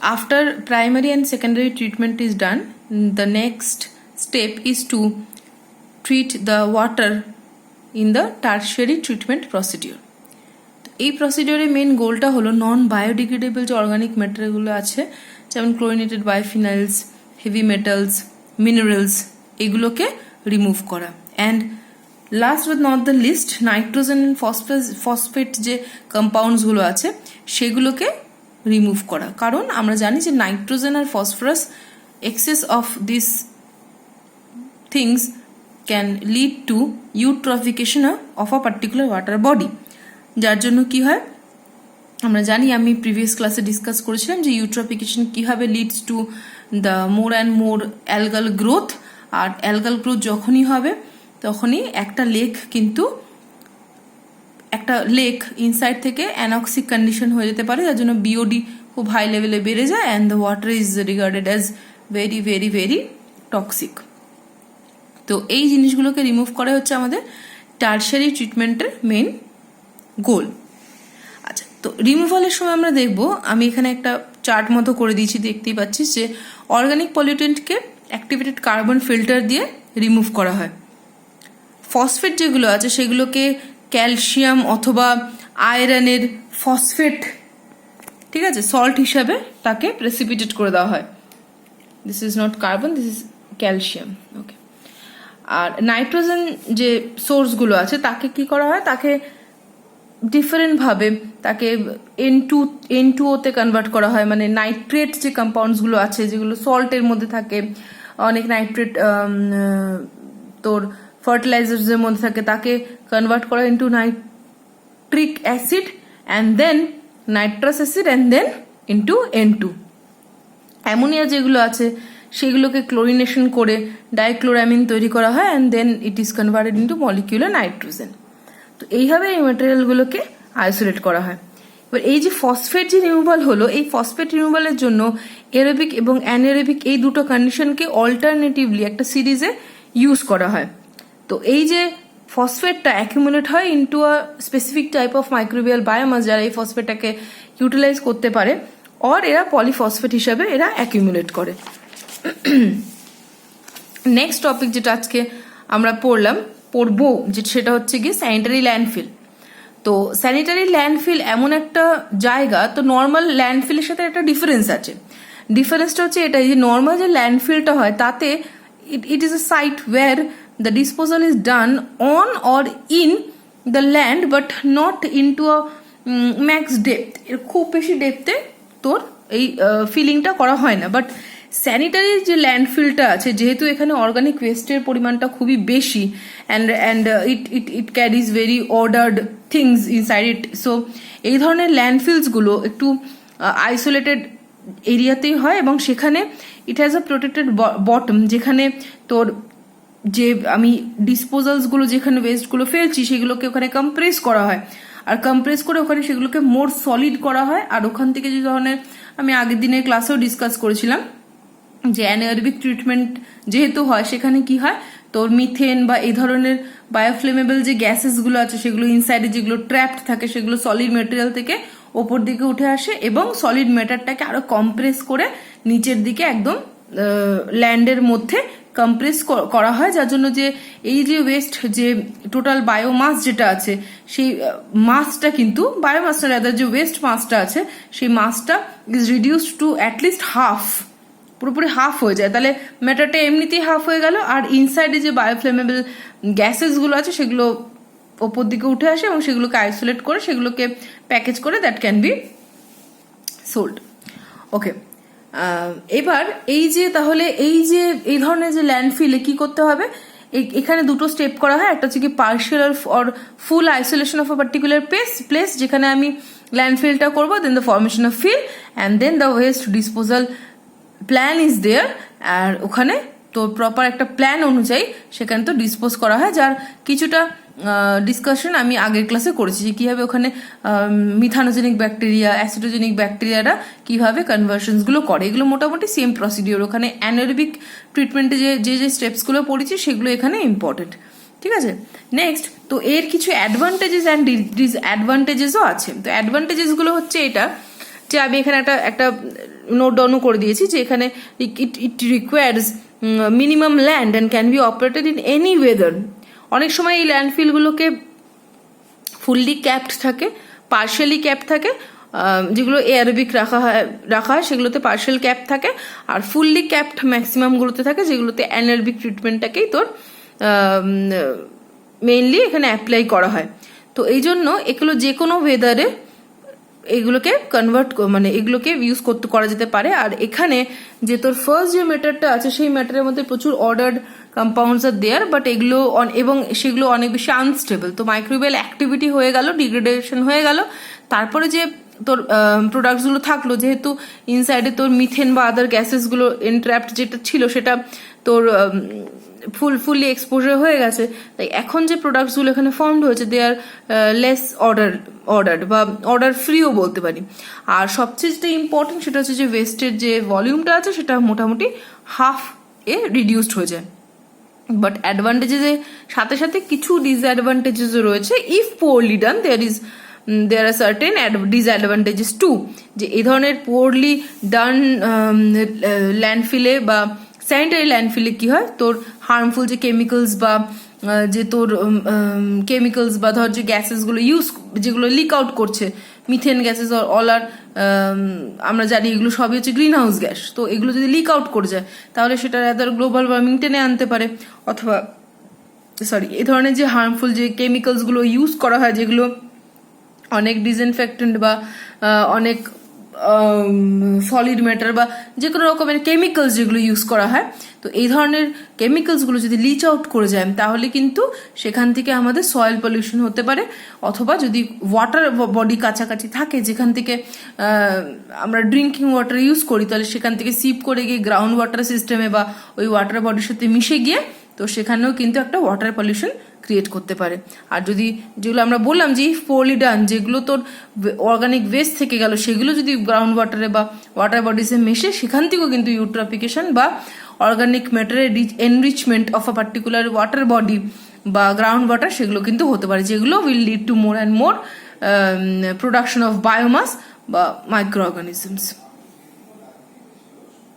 after primary and secondary treatment is done, the next step is to treat the water in the tertiary treatment procedure. এই প্রসিডিওরের main গোলটা হলো non biodegradable যে organic ম্যাটেরিয়ালগুলো আছে, যেমন chlorinated biphenyls, heavy metals, minerals, এগুলোকে remove করা। And last but not the least, nitrogen and phosphate যে কম্পাউন্ডসগুলো আছে সেগুলোকে রিমুভ করা। কারণ আমরা জানি যে নাইট্রোজেন আর phosphorus, excess of this things can lead to eutrophication of a particular water body, যার জন্য কি হয় আমরা জানি, আমি প্রিভিয়াস ক্লাসে ডিসকাস করেছিলাম যে ইউট্রফিকেশন কীভাবে leads to the more and more algal growth. আর অ্যালগাল গ্রোথ যখনই হবে তখনই একটা লেক ইনসাইড থেকে অ্যানক্সিক কন্ডিশন হয়ে যেতে পারে, যার জন্য বিওডি খুব হাই লেভেলে বেড়ে যায় and the water is regarded as very very very toxic. তো এই জিনিসগুলোকে রিমুভ করা হচ্ছে আমাদের টারশারি ট্রিটমেন্টের মেন গোল। আচ্ছা, তো রিমুভালের সময় আমরা দেখব, আমি এখানে একটা চার্ট মতো করে দিয়েছি, দেখতেই পাচ্ছিস যে অর্গানিক পলিউটেন্টকে অ্যাক্টিভেটেড কার্বন ফিল্টার দিয়ে রিমুভ করা হয়। ফসফেট যেগুলো আছে সেগুলোকে ক্যালসিয়াম অথবা আয়রনের ফসফেট, ঠিক আছে, সল্ট হিসাবে তাকে প্রেসিপিটেট করে দেওয়া হয়। This is not carbon, this is calcium. Okay, আর নাইট্রোজেন যে সোর্সগুলো আছে তাকে কি করা হয়, তাকে ডিফারেন্টভাবে তাকে N2O-তে কনভার্ট করা হয়। মানে নাইট্রেট যে কম্পাউন্ডসগুলো আছে যেগুলো সল্টের মধ্যে থাকে, অনেক নাইট্রেট তোর ফার্টিলাইজার্সের মধ্যে থাকে, তাকে কনভার্ট করা into nitric acid and then nitrous acid and then into N2। Ammonia যেগুলো আছে সেগুলোকে ক্লোরিনেশন করে ডাইক্লোরামিন তৈরি করা হয় and then it is converted into molecular nitrogen. তো এইভাবে এই ম্যাটেরিয়ালগুলোকে আইসোলেট করা হয়। এবার এই যে ফসফেট যে রিমুভাল হলো, এই ফসফেট রিমুভালের জন্য এরোবিক এবং অ্যানারোবিক এই দুটো কন্ডিশনকে অল্টারনেটিভলি একটা সিরিজে ইউজ করা হয়। তো এই যে ফসফেটটা অ্যাকিউমুলেট হয় into a specific type of microbial biomass, যারা এই ফসফেটটাকে ইউটিলাইজ করতে পারে, অর এরা পলিফসফেট হিসাবে এরা অ্যাকিউমুলেট করে। নেক্সট টপিক যেটা আজকে আমরা পড়বো সেটা হচ্ছে গিয়ে স্যানিটারি ল্যান্ডফিল। তো স্যানিটারি ল্যান্ডফিল এমন একটা জায়গা, তো নর্মাল ল্যান্ডফিলের সাথে একটা ডিফারেন্স আছে। ডিফারেন্সটা হচ্ছে এটাই যে নর্মাল যে ল্যান্ডফিলটা হয় তাতে it is a site where the disposal is done on or in the land but not into a max depth. এর খুব বেশি ডেপথে তোর এই ফিলিংটা করা হয় না। বাট স্যানিটারি যে ল্যান্ডফিলটা আছে, যেহেতু এখানে অর্গানিক ওয়েস্টের পরিমাণটা খুবই বেশি and it carries very ordered things inside it, so এই ধরনের ল্যান্ডফিলসগুলো একটু আইসোলেটেড এরিয়াতেই হয় এবং সেখানে it has a protected bottom, যেখানে তোর যে আমি ডিসপোজালসগুলো যেখানে ওয়েস্টগুলো ফেলছি সেগুলোকে ওখানে কম্প্রেস করা হয়, আর কম্প্রেস করে ওখানে সেগুলোকে মোর সলিড করা হয়। আর ওখান থেকে যে ধরনের আমি আগের দিনের ক্লাসেও ডিসকাস করেছিলাম যে অ্যানারোবিক ট্রিটমেন্ট যেহেতু হয়, সেখানে কি হয় তোর মিথেন বা এই ধরনের বায়োফ্লেমেবল যে গ্যাসেসগুলো আছে সেগুলো ইনসাইডে যেগুলো ট্র্যাপড থাকে সেগুলো সলিড মেটেরিয়াল থেকে ওপর দিকে উঠে আসে এবং সলিড ম্যাটারটাকে আরো কম্প্রেস করে নিচের দিকে একদম ল্যান্ডের মধ্যে কম্প্রেস করা হয়, যার জন্য যে এই যে ওয়েস্ট যে টোটাল বায়োমাস যেটা আছে সেই মাসটা কিন্তু বায়োমাসটা রাদার যে ওয়েস্ট মাসটা আছে সেই মাসটা is reduced to at least half, পুরোপুরি হাফ হয়ে যায়। তাহলে ম্যাটারটা এমনিতেই হাফ হয়ে গেল, আর ইনসাইডে যে বায়োফ্লেমেবল গ্যাসেসগুলো আছে সেগুলো ওপর দিকে উঠে আসে এবং সেগুলোকে আইসোলেট করে সেগুলোকে প্যাকেজ করে দ্যাট ক্যান বি সোল্ড। ওকে, এবার এই যে তাহলে এই ধরনের যে ল্যান্ডফিলে কি করতে হবে, এখানে দুটো স্টেপ করা হয়। একটা হচ্ছে কি partial or full isolation of a particular place, যেখানে আমি ল্যান্ডফিলটা করবো, then the formation of fill and then the waste disposal plan is there. আর ওখানে তো প্রপার একটা প্ল্যান অনুযায়ী সেখানে তো ডিসপোজ করা হয়, যার কিছুটা ডিসকাশন আমি আগের ক্লাসে করেছি যে কীভাবে ওখানে মিথানোজেনিক ব্যাকটেরিয়া, অ্যাসিডোজেনিক ব্যাকটেরিয়ারা কীভাবে কনভার্সনসগুলো করে। এগুলো মোটামুটি সেম প্রসিডিওর। ওখানে অ্যানারোবিক ট্রিটমেন্টে যে স্টেপসগুলো পড়েছি সেগুলো এখানে ইম্পর্টেন্ট, ঠিক আছে। নেক্সট, তো এর কিছু অ্যাডভান্টেজেস অ্যান্ড ডিসঅ্যাডভান্টেজেসও আছে। তো অ্যাডভান্টেজেসগুলো হচ্ছে এটা যে আমি এখানে একটা নোট ডাউনও করে দিয়েছি যে এখানে it requires minimum land and can be operated in any weather. অনেক সময় এই ল্যান্ডফিলগুলোকে ফুললি ক্যাপড থাকে, পার্শিয়ালি ক্যাপ থাকে, যেগুলো এয়ারোবিক রাখা হয় সেগুলোতে পার্শিয়াল ক্যাপ থাকে, আর ফুললি ক্যাপড ম্যাক্সিমামগুলোতে থাকে যেগুলোতে অ্যানারবিক ট্রিটমেন্টটাকেই তোর মেইনলি এখানে অ্যাপ্লাই করা হয়। তো এই জন্য এগুলো যে কোনো ওয়েদারে এগুলোকে মানে এগুলোকে ইউজ করা যেতে পারে। আর এখানে যে তোর ফার্স্ট যে ম্যাটারটা আছে সেই ম্যাটারের মধ্যে প্রচুর ordered compounds are there, but এগুলো এবং সেগুলো অনেক বেশি আনস্টেবল। তো মাইক্রোবিয়াল অ্যাক্টিভিটি হয়ে গেল, ডিগ্রেডেশন হয়ে গেল, তারপরে যে তোর প্রোডাক্টসগুলো থাকলো, যেহেতু ইনসাইডে তোর মিথেন বা আদার গ্যাসেসগুলো এনট্র্যাপড যেটা ছিল সেটা তোর ফুললি এক্সপোজার হয়ে গেছে, তাই এখন যে প্রোডাক্টসগুলো এখানে ফর্মড হয়েছে দে আর লেস অর্ডার্ড বা অর্ডার ফ্রিও বলতে পারি। আর সবচেয়ে যেটা ইম্পর্টেন্ট সেটা হচ্ছে যে ওয়েস্টের যে ভলিউমটা আছে সেটা মোটামুটি হাফ রিডিউসড হয়ে যায়। বাট অ্যাডভান্টেজের সাথে সাথে কিছু ডিসঅ্যাডভান্টেজেসও রয়েছে। If poorly done there are certain disadvantages too, যে এই ধরনের পোরলি ডান ল্যান্ডফিলে বা স্যানিটারি ল্যান্ডফিলে কি হয়, তোর হার্মফুল যে কেমিক্যালস বা যে তোর কেমিক্যালস বা ধর যে গ্যাসেসগুলো যেগুলো লিক আউট করছে, মিথেন গ্যাসেস অল আর আমরা জানি এগুলো সবই হচ্ছে গ্রিন হাউস গ্যাস। তো এগুলো যদি লিক আউট করে যায় তাহলে সেটা রাদার গ্লোবাল ওয়ার্মিং টেনে আনতে পারে, অথবা এই ধরনের যে হার্মফুল যে কেমিক্যালসগুলো ইউজ করা হয় যেগুলো অনেক ডিসইনফেক্টেন্ট বা অনেক সলিড ম্যাটার বা যে কোনো রকমের কেমিক্যালস যেগুলো ইউজ করা হয়, তো এই ধরনের কেমিক্যালসগুলো যদি লিচ আউট করে যায় তাহলে কিন্তু সেখান থেকে আমাদের সয়েল পলিউশন হতে পারে, অথবা যদি ওয়াটার বডি কাছাকাছি থাকে যেখান থেকে আমরা ড্রিঙ্কিং ওয়াটার ইউজ করি তাহলে সেখান থেকে সিপ করে গিয়ে গ্রাউন্ড ওয়াটার সিস্টেমে বা ওই ওয়াটার বডির সাথে মিশে গিয়ে তো সেখানেও কিন্তু একটা ওয়াটার পলিউশন ক্রিয়েট করতে পারে। আর যদি যেগুলো আমরা বললাম যে পোরলি ডান যেগুলো তোর অর্গানিক ওয়েস্ট থেকে গেল সেগুলো যদি গ্রাউন্ড ওয়াটারে বা ওয়াটার বডিসে মেশে সেখান থেকেও কিন্তু ইউট্রফিকেশন বা অর্গানিক ম্যাটারের enrichment of a particular water body বা গ্রাউন্ড ওয়াটার সেগুলো কিন্তু হতে পারে, যেগুলো will lead to more and more production of biomass বা মাইক্রো অর্গানিজমস।